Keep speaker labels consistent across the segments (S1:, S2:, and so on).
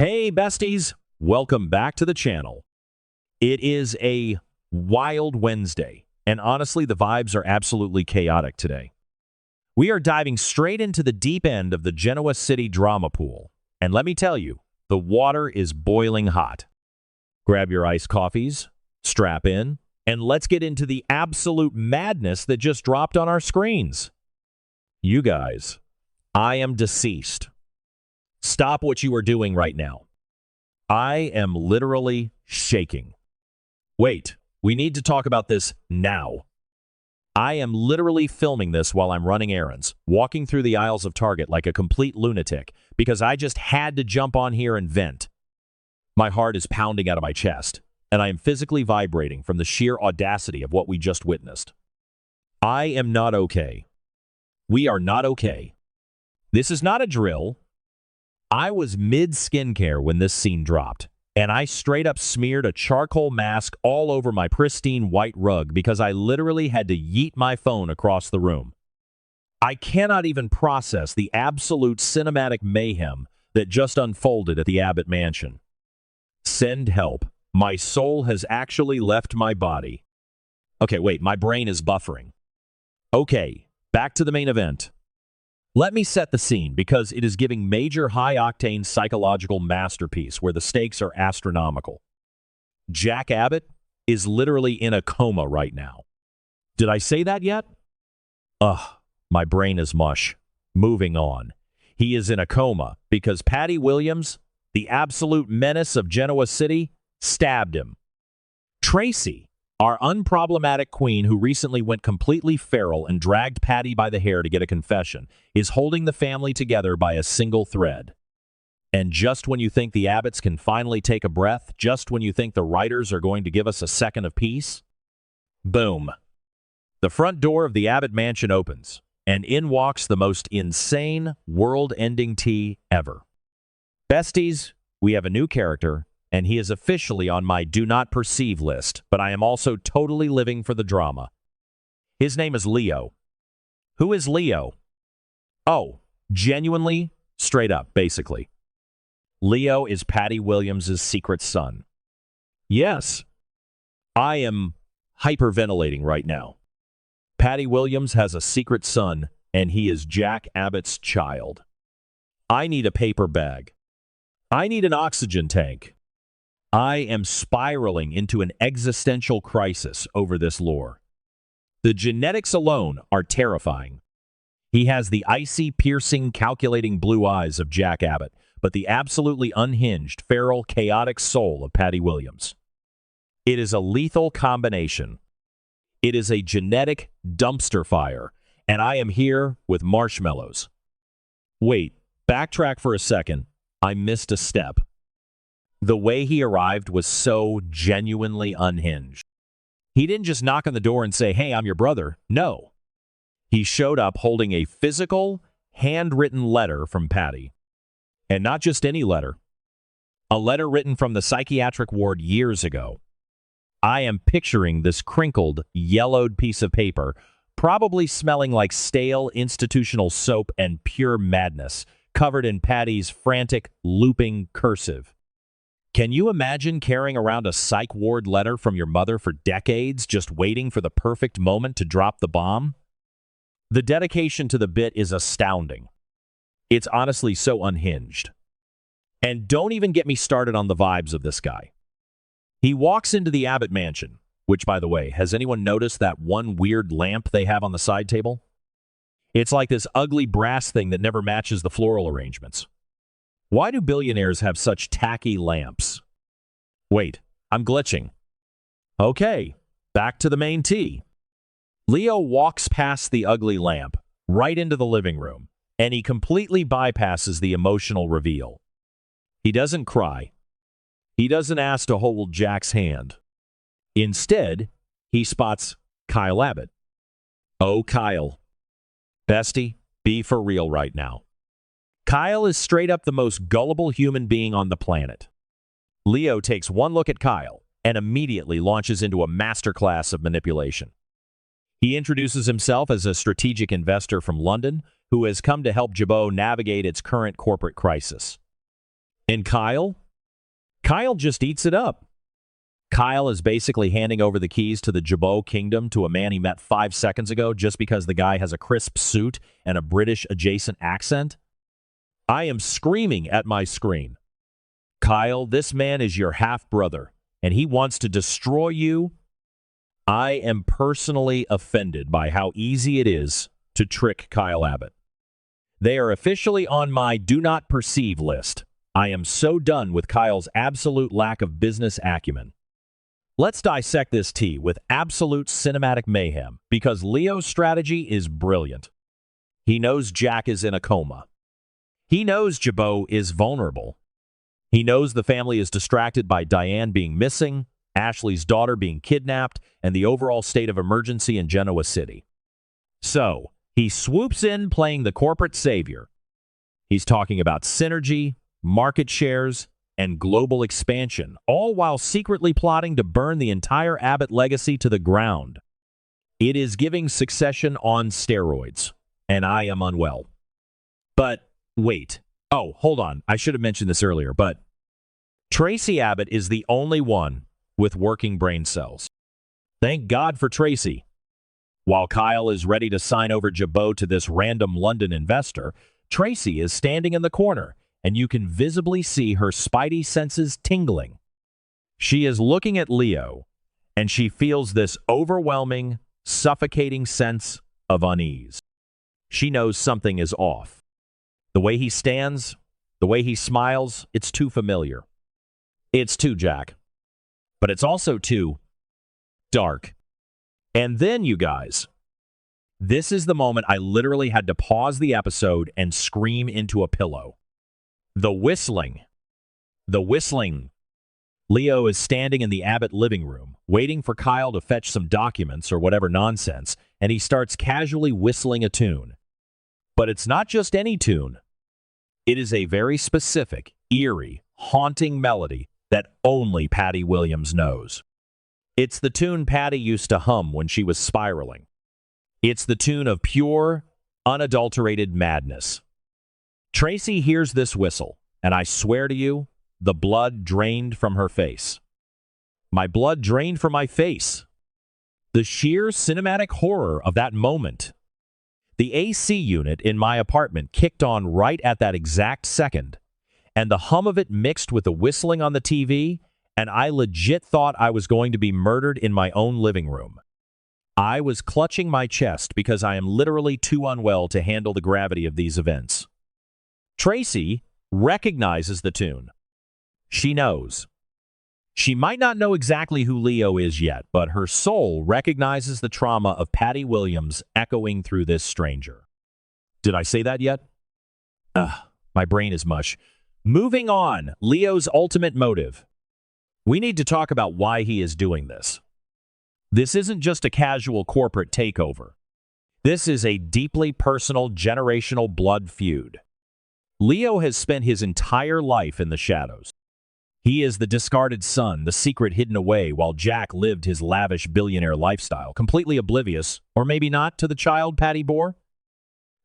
S1: Hey besties, welcome back to the channel. It is a wild Wednesday, and honestly the vibes are absolutely chaotic today. We are diving straight into the deep end of the Genoa City drama pool, and let me tell you, the water is boiling hot. Grab your iced coffees, strap in, and let's get into the absolute madness that just dropped on our screens. You guys, I am deceased. Stop what you are doing right now. I am literally shaking. Wait, we need to talk about this now. I am literally filming this while I'm running errands, walking through the aisles of Target like a complete lunatic, because I just had to jump on here and vent. My heart is pounding out of my chest, and I am physically vibrating from the sheer audacity of what we just witnessed. I am not okay. We are not okay. This is not a drill. I was mid-skincare when this scene dropped, and I straight up smeared a charcoal mask all over my pristine white rug because I literally had to yeet my phone across the room. I cannot even process the absolute cinematic mayhem that just unfolded at the Abbott mansion. Send help. My soul has actually left my body. Okay, wait, my brain is buffering. Okay, back to the main event. Let me set the scene because it is giving major high-octane psychological masterpiece where the stakes are astronomical. Jack Abbott is literally in a coma right now. Did I say that yet? Ugh, my brain is mush. Moving on. He is in a coma because Patty Williams, the absolute menace of Genoa City, stabbed him. Tracy, our unproblematic queen who recently went completely feral and dragged Patty by the hair to get a confession, is holding the family together by a single thread. And just when you think the Abbotts can finally take a breath, just when you think the writers are going to give us a second of peace, boom. The front door of the Abbott mansion opens, and in walks the most insane, world-ending tea ever. Besties, we have a new character, and he is officially on my do not perceive list, but I am also totally living for the drama. His name is Leo. Who is Leo? Oh, genuinely, straight up, basically. Leo is Patty Williams' secret son. Yes, I am hyperventilating right now. Patty Williams has a secret son, and he is Jack Abbott's child. I need a paper bag. I need an oxygen tank. I am spiraling into an existential crisis over this lore. The genetics alone are terrifying. He has the icy, piercing, calculating blue eyes of Jack Abbott, but the absolutely unhinged, feral, chaotic soul of Patty Williams. It is a lethal combination. It is a genetic dumpster fire, and I am here with marshmallows. Wait, backtrack for a second. I missed a step. The way he arrived was so genuinely unhinged. He didn't just knock on the door and say, "Hey, I'm your brother." No. He showed up holding a physical, handwritten letter from Patty. And not just any letter. A letter written from the psychiatric ward years ago. I am picturing this crinkled, yellowed piece of paper, probably smelling like stale institutional soap and pure madness, covered in Patty's frantic, looping cursive. Can you imagine carrying around a psych ward letter from your mother for decades, just waiting for the perfect moment to drop the bomb? The dedication to the bit is astounding. It's honestly so unhinged. And don't even get me started on the vibes of this guy. He walks into the Abbott mansion, which, by the way, has anyone noticed that one weird lamp they have on the side table? It's like this ugly brass thing that never matches the floral arrangements. Why do billionaires have such tacky lamps? Wait, I'm glitching. Okay, back to the main tea. Leo walks past the ugly lamp, right into the living room, and he completely bypasses the emotional reveal. He doesn't cry. He doesn't ask to hold Jack's hand. Instead, he spots Kyle Abbott. Oh, Kyle. Bestie, be for real right now. Kyle is straight up the most gullible human being on the planet. Leo takes one look at Kyle and immediately launches into a masterclass of manipulation. He introduces himself as a strategic investor from London who has come to help Jabot navigate its current corporate crisis. And Kyle? Kyle just eats it up. Kyle is basically handing over the keys to the Jabot kingdom to a man he met 5 seconds ago just because the guy has a crisp suit and a British-adjacent accent. I am screaming at my screen. Kyle, this man is your half-brother, and he wants to destroy you. I am personally offended by how easy it is to trick Kyle Abbott. They are officially on my do not perceive list. I am so done with Kyle's absolute lack of business acumen. Let's dissect this tea with absolute cinematic mayhem because Leo's strategy is brilliant. He knows Jack is in a coma. He knows Jabot is vulnerable. He knows the family is distracted by Diane being missing, Ashley's daughter being kidnapped, and the overall state of emergency in Genoa City. So, he swoops in playing the corporate savior. He's talking about synergy, market shares, and global expansion, all while secretly plotting to burn the entire Abbott legacy to the ground. It is giving Succession on steroids, and I am unwell. But wait. Oh, hold on. I should have mentioned this earlier, but Tracy Abbott is the only one with working brain cells. Thank God for Tracy. While Kyle is ready to sign over Jabot to this random London investor, Tracy is standing in the corner, and you can visibly see her spidey senses tingling. She is looking at Leo, and she feels this overwhelming, suffocating sense of unease. She knows something is off. The way he stands, the way he smiles, it's too familiar. It's too Jack. But it's also too dark. And then, you guys, this is the moment I literally had to pause the episode and scream into a pillow. The whistling. The whistling. Leo is standing in the Abbott living room, waiting for Kyle to fetch some documents or whatever nonsense, and he starts casually whistling a tune. But it's not just any tune. It is a very specific, eerie, haunting melody that only Patty Williams knows. It's the tune Patty used to hum when she was spiraling. It's the tune of pure, unadulterated madness. Tracy hears this whistle, and I swear to you, the blood drained from her face. My blood drained from my face. The sheer cinematic horror of that moment. The AC unit in my apartment kicked on right at that exact second, and the hum of it mixed with the whistling on the TV, and I legit thought I was going to be murdered in my own living room. I was clutching my chest because I am literally too unwell to handle the gravity of these events. Tracy recognizes the tune. She knows. She might not know exactly who Leo is yet, but her soul recognizes the trauma of Patty Williams echoing through this stranger. Did I say that yet? My brain is mush. Moving on, Leo's ultimate motive. We need to talk about why he is doing this. This isn't just a casual corporate takeover. This is a deeply personal, generational blood feud. Leo has spent his entire life in the shadows. He is the discarded son, the secret hidden away, while Jack lived his lavish billionaire lifestyle, completely oblivious, or maybe not, to the child Patty bore.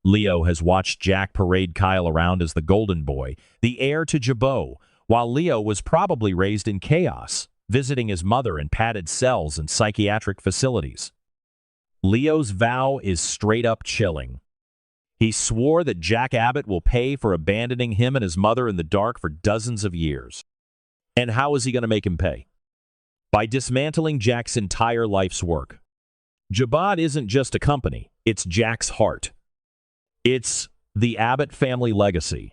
S1: Leo has watched Jack parade Kyle around as the golden boy, the heir to Jabot, while Leo was probably raised in chaos, visiting his mother in padded cells and psychiatric facilities. Leo's vow is straight up chilling. He swore that Jack Abbott will pay for abandoning him and his mother in the dark for dozens of years. And how is he going to make him pay? By dismantling Jack's entire life's work. Jabot isn't just a company, it's Jack's heart. It's the Abbott family legacy.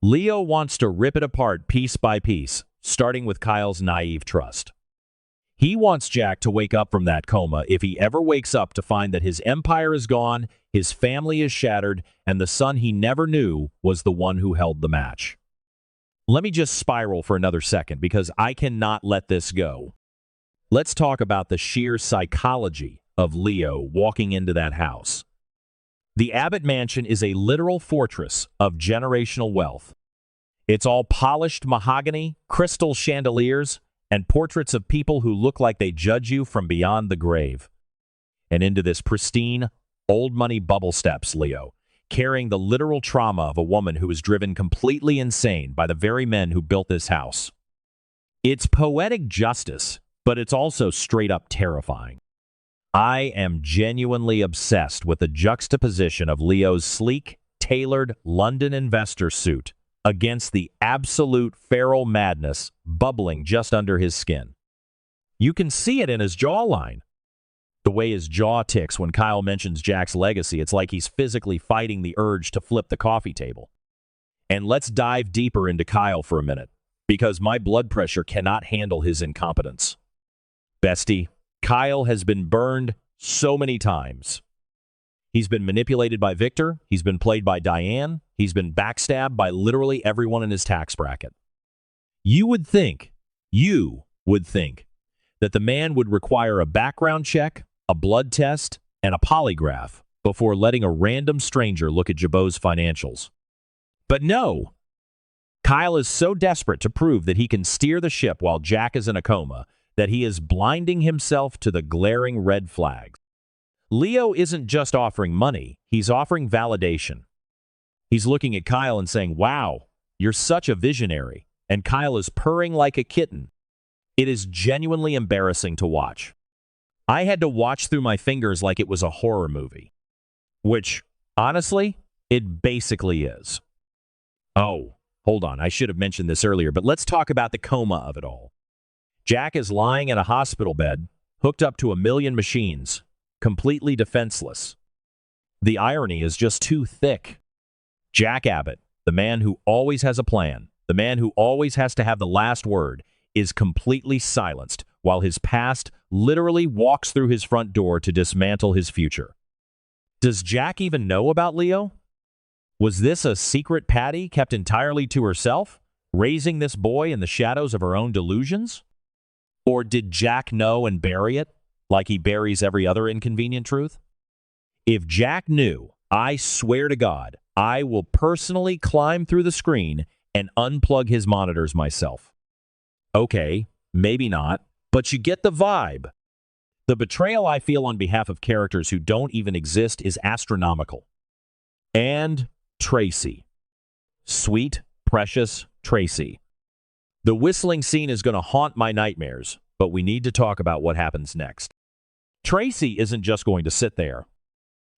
S1: Leo wants to rip it apart piece by piece, starting with Kyle's naive trust. He wants Jack to wake up from that coma if he ever wakes up to find that his empire is gone, his family is shattered, and the son he never knew was the one who held the match. Let me just spiral for another second because I cannot let this go. Let's talk about the sheer psychology of Leo walking into that house. The Abbott mansion is a literal fortress of generational wealth. It's all polished mahogany, crystal chandeliers, and portraits of people who look like they judge you from beyond the grave. And into this pristine, old money bubble steps Leo, carrying the literal trauma of a woman who is driven completely insane by the very men who built this house. It's poetic justice, but it's also straight up terrifying. I am genuinely obsessed with the juxtaposition of Leo's sleek, tailored London investor suit against the absolute feral madness bubbling just under his skin. You can see it in his jawline. The way his jaw ticks when Kyle mentions Jack's legacy, it's like he's physically fighting the urge to flip the coffee table. And let's dive deeper into Kyle for a minute, because my blood pressure cannot handle his incompetence. Bestie, Kyle has been burned so many times. He's been manipulated by Victor, he's been played by Diane, he's been backstabbed by literally everyone in his tax bracket. You would think that the man would require a background check, a blood test, and a polygraph before letting a random stranger look at Jabot's financials. But no! Kyle is so desperate to prove that he can steer the ship while Jack is in a coma that he is blinding himself to the glaring red flags. Leo isn't just offering money, he's offering validation. He's looking at Kyle and saying, "Wow, you're such a visionary," and Kyle is purring like a kitten. It is genuinely embarrassing to watch. I had to watch through my fingers like it was a horror movie. Which, honestly, it basically is. Oh, hold on, I should have mentioned this earlier, but let's talk about the coma of it all. Jack is lying in a hospital bed, hooked up to a million machines, completely defenseless. The irony is just too thick. Jack Abbott, the man who always has a plan, the man who always has to have the last word, is completely silenced while his past literally walks through his front door to dismantle his future. Does Jack even know about Leo? Was this a secret Patty kept entirely to herself, raising this boy in the shadows of her own delusions? Or did Jack know and bury it, like he buries every other inconvenient truth? If Jack knew, I swear to God, I will personally climb through the screen and unplug his monitors myself. Okay, maybe not, but you get the vibe. The betrayal I feel on behalf of characters who don't even exist is astronomical. And Tracy. Sweet, precious Tracy. The whistling scene is going to haunt my nightmares, but we need to talk about what happens next. Tracy isn't just going to sit there.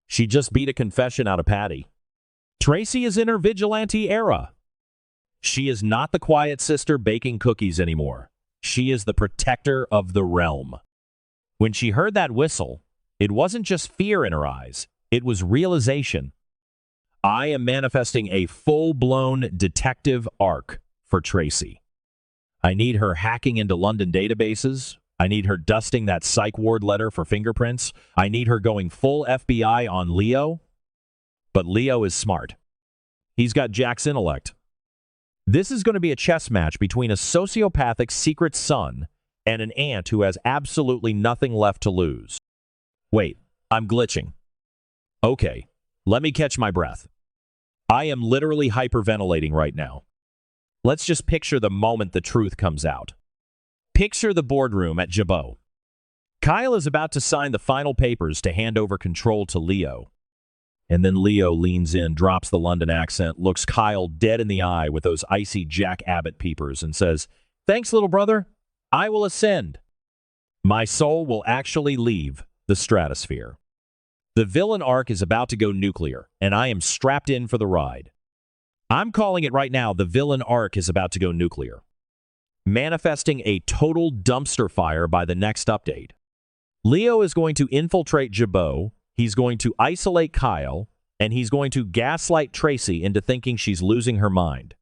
S1: She just beat a confession out of Patty. Tracy is in her vigilante era. She is not the quiet sister baking cookies anymore. She is the protector of the realm. When she heard that whistle, it wasn't just fear in her eyes. It was realization. I am manifesting a full-blown detective arc for Tracy. I need her hacking into London databases. I need her dusting that psych ward letter for fingerprints. I need her going full FBI on Leo. But Leo is smart. He's got Jack's intellect. This is going to be a chess match between a sociopathic secret son and an aunt who has absolutely nothing left to lose. Wait, I'm glitching. Okay, let me catch my breath. I am literally hyperventilating right now. Let's just picture the moment the truth comes out. Picture the boardroom at Jabot. Kyle is about to sign the final papers to hand over control to Leo. And then Leo leans in, drops the London accent, looks Kyle dead in the eye with those icy Jack Abbott peepers and says, "Thanks, little brother. I will ascend. My soul will actually leave the stratosphere." The villain arc is about to go nuclear, and I am strapped in for the ride. I'm calling it right now, the villain arc is about to go nuclear. Manifesting a total dumpster fire by the next update. Leo is going to infiltrate Jabot. He's going to isolate Kyle, and he's going to gaslight Tracy into thinking she's losing her mind.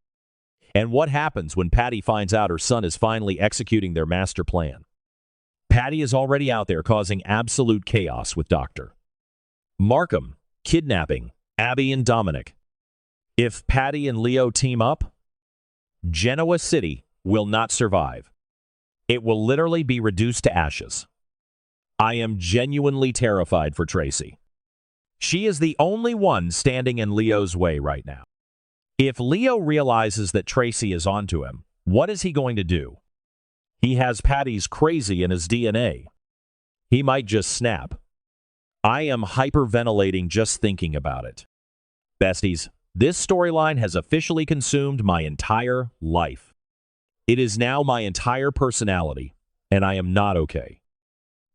S1: And what happens when Patty finds out her son is finally executing their master plan? Patty is already out there causing absolute chaos with Dr. Markham, kidnapping Abby and Dominic. If Patty and Leo team up, Genoa City will not survive. It will literally be reduced to ashes. I am genuinely terrified for Tracy. She is the only one standing in Leo's way right now. If Leo realizes that Tracy is onto him, what is he going to do? He has Patty's crazy in his DNA. He might just snap. I am hyperventilating just thinking about it. Besties, this storyline has officially consumed my entire life. It is now my entire personality, and I am not okay.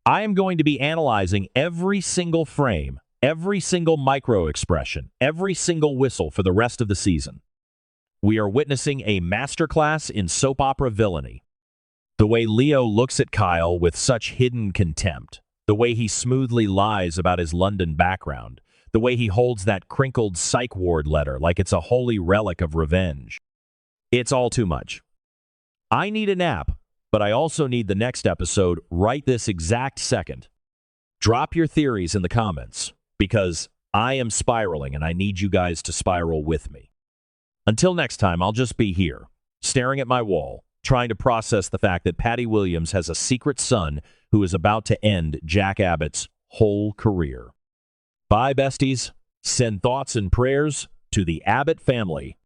S1: I am going to be analyzing every single frame, every single micro-expression, every single whistle for the rest of the season. We are witnessing a masterclass in soap opera villainy. The way Leo looks at Kyle with such hidden contempt, the way he smoothly lies about his London background, the way he holds that crinkled psych ward letter like it's a holy relic of revenge. It's all too much. I need a nap, but I also need the next episode right this exact second. Drop your theories in the comments, because I am spiraling and I need you guys to spiral with me. Until next time, I'll just be here, staring at my wall, trying to process the fact that Patty Williams has a secret son who is about to end Jack Abbott's whole career. Bye, besties. Send thoughts and prayers to the Abbott family.